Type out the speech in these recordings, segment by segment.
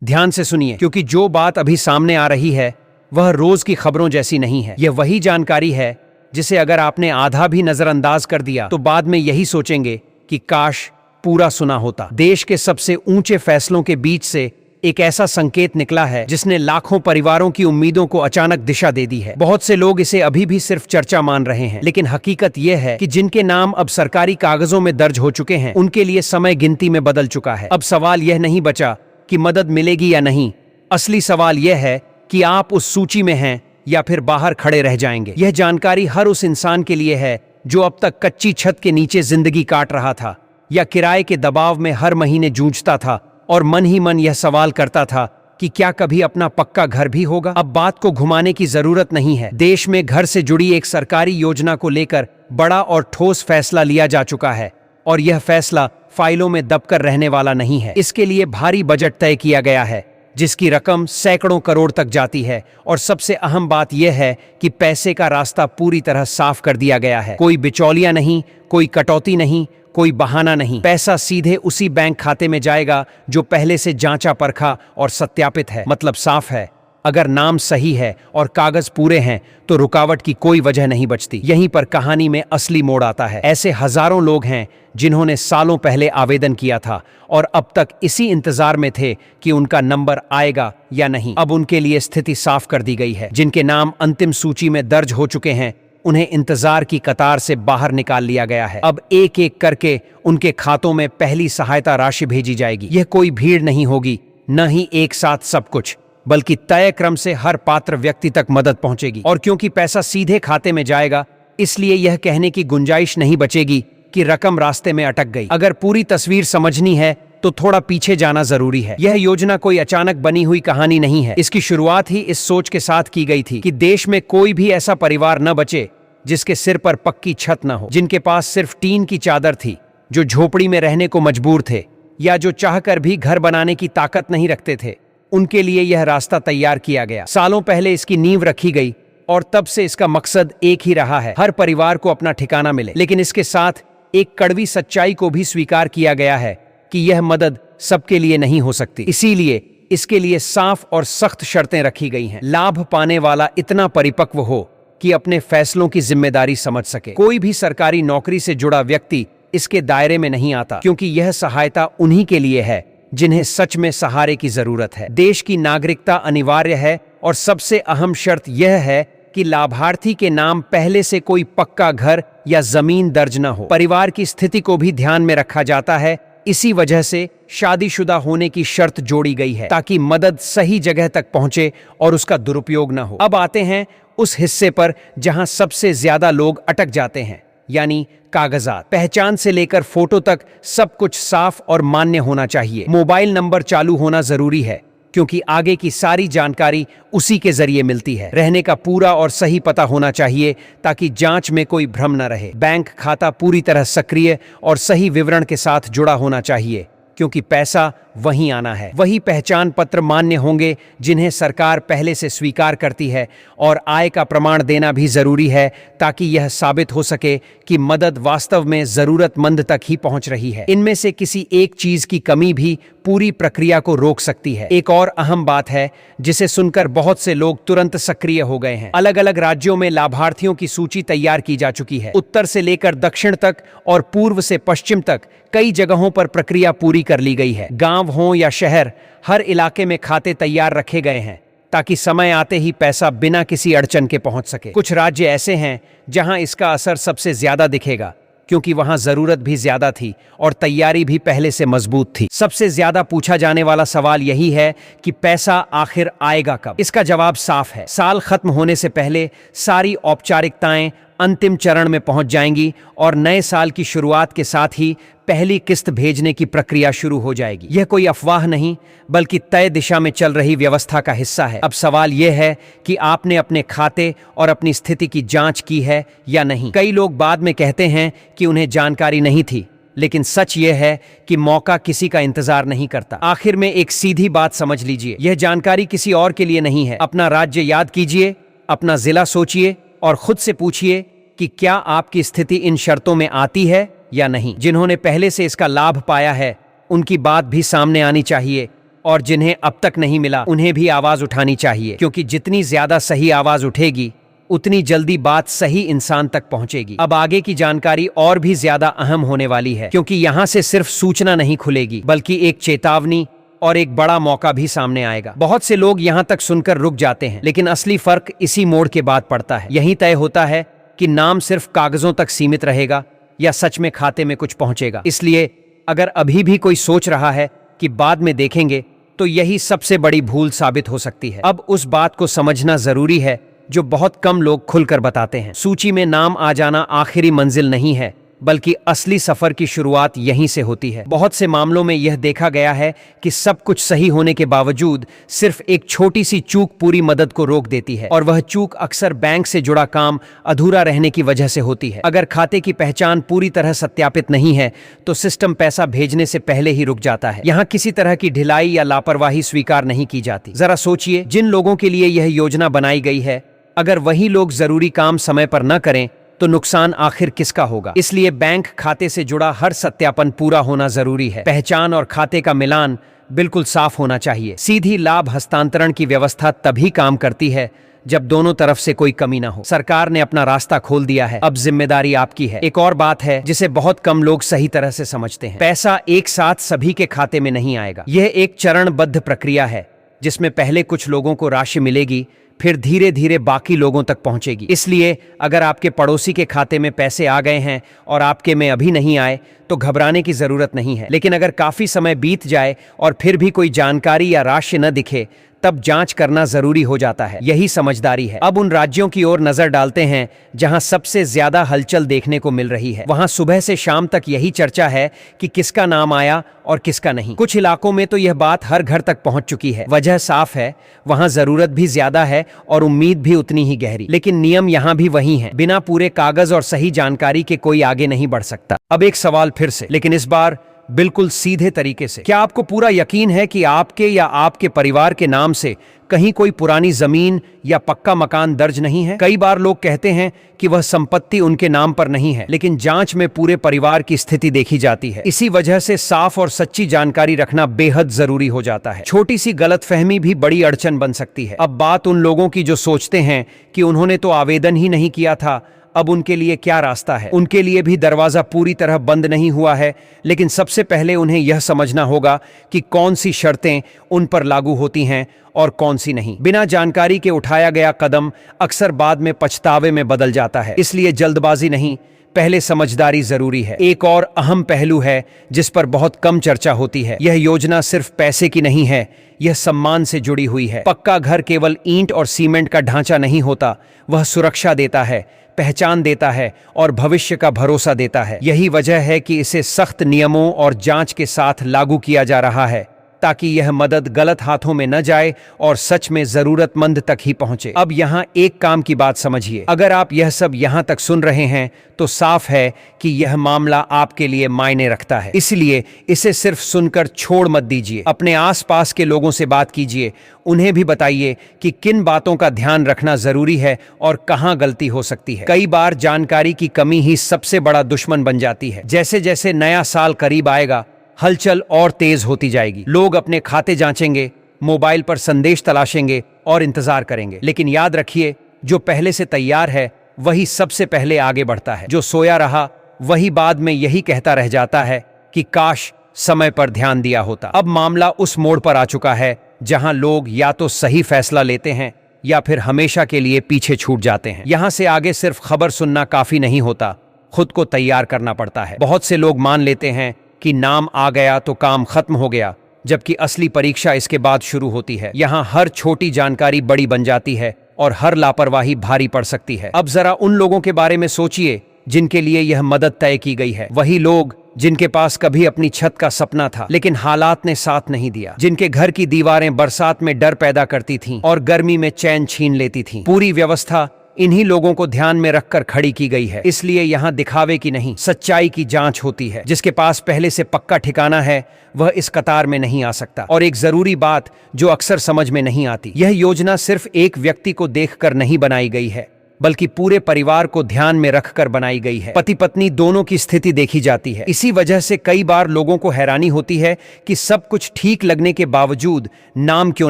ध्यान से सुनिए, क्योंकि जो बात अभी सामने आ रही है वह रोज की खबरों जैसी नहीं है। यह वही जानकारी है जिसे अगर आपने आधा भी नजरअंदाज कर दिया तो बाद में यही सोचेंगे कि काश पूरा सुना होता। देश के सबसे ऊंचे फैसलों के बीच से एक ऐसा संकेत निकला है जिसने लाखों परिवारों की उम्मीदों को अचानक दिशा दे दी है। बहुत से लोग इसे अभी भी सिर्फ चर्चा मान रहे हैं, लेकिन हकीकत यह है कि जिनके नाम अब सरकारी कागजों में दर्ज हो चुके हैं उनके लिए समय गिनती में बदल चुका है। अब सवाल यह नहीं बचा कि मदद मिलेगी या नहीं, असली सवाल यह है कि आप उस सूची में हैं या फिर बाहर खड़े रह जाएंगे। यह जानकारी हर उस इंसान के लिए है जो अब तक कच्ची छत के नीचे जिंदगी काट रहा था या किराए के दबाव में हर महीने जूझता था और मन ही मन यह सवाल करता था कि क्या कभी अपना पक्का घर भी होगा। अब बात को घुमाने की जरूरत नहीं है। देश में घर से जुड़ी एक सरकारी योजना को लेकर बड़ा और ठोस फैसला लिया जा चुका है और यह फैसला फाइलों में दबकर रहने वाला नहीं है। इसके लिए भारी बजट तय किया गया है जिसकी रकम सैकड़ों करोड़ तक जाती है और सबसे अहम बात यह है कि पैसे का रास्ता पूरी तरह साफ कर दिया गया है। कोई बिचौलिया नहीं, कोई कटौती नहीं, कोई बहाना नहीं। पैसा सीधे उसी बैंक खाते में जाएगा जो पहले से जांचा परखा और सत्यापित है। मतलब साफ है, अगर नाम सही है और कागज पूरे हैं तो रुकावट की कोई वजह नहीं बचती। यहीं पर कहानी में असली मोड़ आता है। ऐसे हजारों लोग हैं जिन्होंने सालों पहले आवेदन किया था और अब तक इसी इंतजार में थे कि उनका नंबर आएगा या नहीं। अब उनके लिए स्थिति साफ कर दी गई है। जिनके नाम अंतिम सूची में दर्ज हो चुके हैं उन्हें इंतजार की कतार से बाहर निकाल लिया गया है। अब एक एक करके उनके खातों में पहली सहायता राशि भेजी जाएगी। यह कोई भीड़ नहीं होगी, न ही एक साथ सब कुछ, बल्कि तय क्रम से हर पात्र व्यक्ति तक मदद पहुंचेगी। और क्योंकि पैसा सीधे खाते में जाएगा, इसलिए यह कहने की गुंजाइश नहीं बचेगी कि रकम रास्ते में अटक गई। अगर पूरी तस्वीर समझनी है तो थोड़ा पीछे जाना जरूरी है। यह योजना कोई अचानक बनी हुई कहानी नहीं है। इसकी शुरुआत ही इस सोच के साथ की गई थी कि देश में कोई भी ऐसा परिवार न बचे जिसके सिर पर पक्की छत न हो, जिनके पास सिर्फ टीन की चादर थी, जो झोपड़ी में रहने को मजबूर थे या जो चाहकर भी घर बनाने की ताकत नहीं रखते थे। उनके लिए यह रास्ता तैयार किया गया। सालों पहले इसकी नींव रखी गई और तब से इसका मकसद एक ही रहा है, हर परिवार को अपना ठिकाना मिले। लेकिन इसके साथ एक कड़वी सच्चाई को भी स्वीकार किया गया है कि यह मदद सबके लिए नहीं हो सकती। इसीलिए इसके लिए साफ और सख्त शर्तें रखी गई हैं। लाभ पाने वाला इतना परिपक्व हो कि अपने फैसलों की जिम्मेदारी समझ सके। कोई भी सरकारी नौकरी से जुड़ा व्यक्ति इसके दायरे में नहीं आता, क्योंकि यह सहायता उन्हीं के लिए है जिन्हें सच में सहारे की जरूरत है। देश की नागरिकता अनिवार्य है और सबसे अहम शर्त यह है कि लाभार्थी के नाम पहले से कोई पक्का घर या जमीन दर्ज न हो। परिवार की स्थिति को भी ध्यान में रखा जाता है। इसी वजह से शादीशुदा होने की शर्त जोड़ी गई है ताकि मदद सही जगह तक पहुंचे और उसका दुरुपयोग न हो। अब आते हैं उस हिस्से पर जहां सबसे ज्यादा लोग अटक जाते हैं, यानी कागजात। पहचान से लेकर फोटो तक सब कुछ साफ और मान्य होना चाहिए। मोबाइल नंबर चालू होना जरूरी है क्योंकि आगे की सारी जानकारी उसी के जरिए मिलती है। रहने का पूरा और सही पता होना चाहिए ताकि जांच में कोई भ्रम न रहे। बैंक खाता पूरी तरह सक्रिय और सही विवरण के साथ जुड़ा होना चाहिए क्योंकि पैसा वहीं आना है। वही पहचान पत्र मान्य होंगे जिन्हें सरकार पहले से स्वीकार करती है और आय का प्रमाण देना भी जरूरी है ताकि यह साबित हो सके कि मदद वास्तव में जरूरतमंद तक ही पहुंच रही है। इनमें से किसी एक चीज की कमी भी पूरी प्रक्रिया को रोक सकती है। एक और अहम बात है जिसे सुनकर बहुत से लोग तुरंत सक्रिय हो गए हैं। अलग अलग राज्यों में लाभार्थियों की सूची तैयार की जा चुकी है। उत्तर से लेकर दक्षिण तक और पूर्व से पश्चिम तक कई जगहों पर प्रक्रिया पूरी कर ली गई है। गांव हो या शहर, हर इलाके में खाते तैयार रखे गए हैं ताकि समय आते ही पैसा बिना किसी अड़चन के पहुंच सके। कुछ राज्य ऐसे हैं जहां इसका असर सबसे ज्यादा दिखेगा क्योंकि वहां जरूरत भी ज्यादा थी और तैयारी भी पहले से मजबूत थी। सबसे ज्यादा पूछा जाने वाला सवाल यही है कि पैसा आखिर आएगा कब। इसका जवाब साफ है। साल खत्म होने से पहले सारी औपचारिकताएं अंतिम चरण में पहुंच जाएंगी और नए साल की शुरुआत के साथ ही पहली किस्त भेजने की प्रक्रिया शुरू हो जाएगी। यह कोई अफवाह नहीं बल्कि तय दिशा में चल रही व्यवस्था का हिस्सा है। अब सवाल यह है कि आपने अपने खाते और अपनी स्थिति की जांच की है या नहीं। कई लोग बाद में कहते हैं कि उन्हें जानकारी नहीं थी, लेकिन सच यह है कि मौका किसी का इंतजार नहीं करता। आखिर में एक सीधी बात समझ लीजिए, यह जानकारी किसी और के लिए नहीं है। अपना राज्य याद कीजिए, अपना जिला सोचिए और खुद से पूछिए कि क्या आपकी स्थिति इन शर्तों में आती है या नहीं। जिन्होंने पहले से इसका लाभ पाया है उनकी बात भी सामने आनी चाहिए और जिन्हें अब तक नहीं मिला उन्हें भी आवाज उठानी चाहिए, क्योंकि जितनी ज्यादा सही आवाज उठेगी उतनी जल्दी बात सही इंसान तक पहुंचेगी। अब आगे की जानकारी और भी ज्यादा अहम होने वाली है, क्योंकि यहाँ से सिर्फ सूचना नहीं खुलेगी बल्कि एक चेतावनी और एक बड़ा मौका भी सामने आएगा। बहुत से लोग यहाँ तक सुनकर रुक जाते हैं, लेकिन असली फर्क इसी मोड़ के बाद पड़ता है। यही तय होता है कि नाम सिर्फ कागजों तक सीमित रहेगा या सच में खाते में कुछ पहुंचेगा। इसलिए अगर अभी भी कोई सोच रहा है कि बाद में देखेंगे, तो यही सबसे बड़ी भूल साबित हो सकती है। अब उस बात को समझना जरूरी है जो बहुत कम लोग खुलकर बताते हैं। सूची में नाम आ जाना आखिरी मंजिल नहीं है, बल्कि असली सफर की शुरुआत यहीं से होती है। बहुत से मामलों में यह देखा गया है कि सब कुछ सही होने के बावजूद सिर्फ एक छोटी सी चूक पूरी मदद को रोक देती है, और वह चूक अक्सर बैंक से जुड़ा काम अधूरा रहने की वजह से होती है। अगर खाते की पहचान पूरी तरह सत्यापित नहीं है, तो सिस्टम पैसा भेजने से पहले ही रुक जाता है। यहाँ किसी तरह की ढिलाई या लापरवाही स्वीकार नहीं की जाती। जरा सोचिए, जिन लोगों के लिए यह योजना बनाई गई है, अगर वही लोग जरूरी काम समय पर न करें तो नुकसान आखिर किसका होगा? इसलिए बैंक खाते से जुड़ा हर सत्यापन पूरा होना जरूरी है। पहचान और खाते का मिलान बिल्कुल साफ होना चाहिए। सीधी लाभ हस्तांतरण की व्यवस्था तभी काम करती है जब दोनों तरफ से कोई कमी ना हो। सरकार ने अपना रास्ता खोल दिया है, अब जिम्मेदारी आपकी है। एक और बात है जिसे बहुत कम लोग सही तरह से समझते हैं। पैसा एक साथ सभी के खाते में नहीं आएगा। यह एक चरणबद्ध प्रक्रिया है, जिसमें पहले कुछ लोगों को राशि मिलेगी, फिर धीरे धीरे बाकी लोगों तक पहुंचेगी। इसलिए अगर आपके पड़ोसी के खाते में पैसे आ गए हैं और आपके में अभी नहीं आए, तो घबराने की जरूरत नहीं है। लेकिन अगर काफी समय बीत जाए और फिर भी कोई जानकारी या राशि न दिखे, तब जांच करना जरूरी हो जाता है। यही समझदारी है। अब उन राज्यों की ओर नजर डालते हैं जहां सबसे ज्यादा हलचल देखने को मिल रही है। वहां सुबह से शाम तक यही चर्चा है कि किसका नाम आया और किसका नहीं। कुछ इलाकों में तो यह बात हर घर तक पहुंच चुकी है। वजह साफ है, वहां जरूरत भी ज्यादा है और उम्मीद भी उतनी ही गहरी। लेकिन नियम यहां भी वही है, बिना पूरे कागज और सही जानकारी के कोई आगे नहीं बढ़ सकता। अब एक सवाल फिर से, लेकिन इस बार बिल्कुल सीधे तरीके से। क्या आपको पूरा यकीन है कि आपके या आपके परिवार के नाम से कहीं कोई पुरानी जमीन या पक्का मकान दर्ज नहीं है? कई बार लोग कहते हैं कि वह संपत्ति उनके नाम पर नहीं है, लेकिन जांच में पूरे परिवार की स्थिति देखी जाती है। इसी वजह से साफ और सच्ची जानकारी रखना बेहद जरूरी हो जाता है। छोटी सी गलतफहमी भी बड़ी अड़चन बन सकती है। अब बात उन लोगों की जो सोचते हैं कि उन्होंने तो आवेदन ही नहीं किया था, अब उनके लिए क्या रास्ता है? उनके लिए भी दरवाजा पूरी तरह बंद नहीं हुआ है, लेकिन सबसे पहले उन्हें यह समझना होगा कि कौन सी शर्तें उन पर लागू होती हैं और कौन सी नहीं। बिना जानकारी के उठाया गया कदम अक्सर बाद में पछतावे में बदल जाता है। इसलिए जल्दबाजी नहीं, पहले समझदारी जरूरी है। एक और अहम पहलू है जिस पर बहुत कम चर्चा होती है। यह योजना सिर्फ पैसे की नहीं है, यह सम्मान से जुड़ी हुई है। पक्का घर केवल ईंट और सीमेंट का ढांचा नहीं होता, वह सुरक्षा देता है, पहचान देता है और भविष्य का भरोसा देता है। यही वजह है कि इसे सख्त नियमों और जांच के साथ लागू किया जा रहा है, ताकि यह मदद गलत हाथों में न जाए और सच में जरूरतमंद तक ही पहुंचे। अब यहाँ एक काम की बात समझिए, अगर आप यह सब यहाँ तक सुन रहे हैं तो साफ है कि यह मामला आपके लिए मायने रखता है। इसलिए इसे सिर्फ सुनकर छोड़ मत दीजिए। अपने आसपास के लोगों से बात कीजिए, उन्हें भी बताइए कि किन बातों का ध्यान रखना जरूरी है और कहाँ गलती हो सकती है। कई बार जानकारी की कमी ही सबसे बड़ा दुश्मन बन जाती है। जैसे जैसे नया साल करीब आएगा, हलचल और तेज होती जाएगी। लोग अपने खाते जांचेंगे, मोबाइल पर संदेश तलाशेंगे और इंतजार करेंगे। लेकिन याद रखिए, जो पहले से तैयार है वही सबसे पहले आगे बढ़ता है। जो सोया रहा वही बाद में यही कहता रह जाता है कि काश समय पर ध्यान दिया होता। अब मामला उस मोड़ पर आ चुका है जहां लोग या तो सही फैसला लेते हैं या फिर हमेशा के लिए पीछे छूट जाते हैं। यहां से आगे सिर्फ खबर सुनना काफी नहीं होता, खुद को तैयार करना पड़ता है। बहुत से लोग मान लेते हैं कि नाम आ गया तो काम खत्म हो गया, जबकि असली परीक्षा इसके बाद शुरू होती है। यहाँ हर छोटी जानकारी बड़ी बन जाती है और हर लापरवाही भारी पड़ सकती है। अब जरा उन लोगों के बारे में सोचिए जिनके लिए यह मदद तय की गई है। वही लोग जिनके पास कभी अपनी छत का सपना था, लेकिन हालात ने साथ नहीं दिया। जिनके घर की दीवारें बरसात में डर पैदा करती थीं और गर्मी में चैन छीन लेती थीं। पूरी व्यवस्था इन्हीं लोगों को ध्यान में रखकर खड़ी की गई है। इसलिए यहाँ दिखावे की नहीं, सच्चाई की जांच होती है। जिसके पास पहले से पक्का ठिकाना है वह इस कतार में नहीं आ सकता। और एक जरूरी बात जो अक्सर समझ में नहीं आती, यह योजना सिर्फ एक व्यक्ति को देखकर नहीं बनाई गई है, बल्कि पूरे परिवार को ध्यान में रखकर बनाई गई है। पति पत्नी दोनों की स्थिति देखी जाती है। इसी वजह से कई बार लोगों को हैरानी होती है कि सब कुछ ठीक लगने के बावजूद नाम क्यों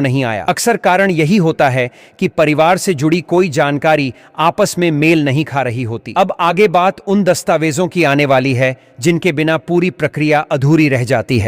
नहीं आया। अक्सर कारण यही होता है कि परिवार से जुड़ी कोई जानकारी आपस में मेल नहीं खा रही होती। अब आगे बात उन दस्तावेजों की आने वाली है जिनके बिना पूरी प्रक्रिया अधूरी रह जाती है।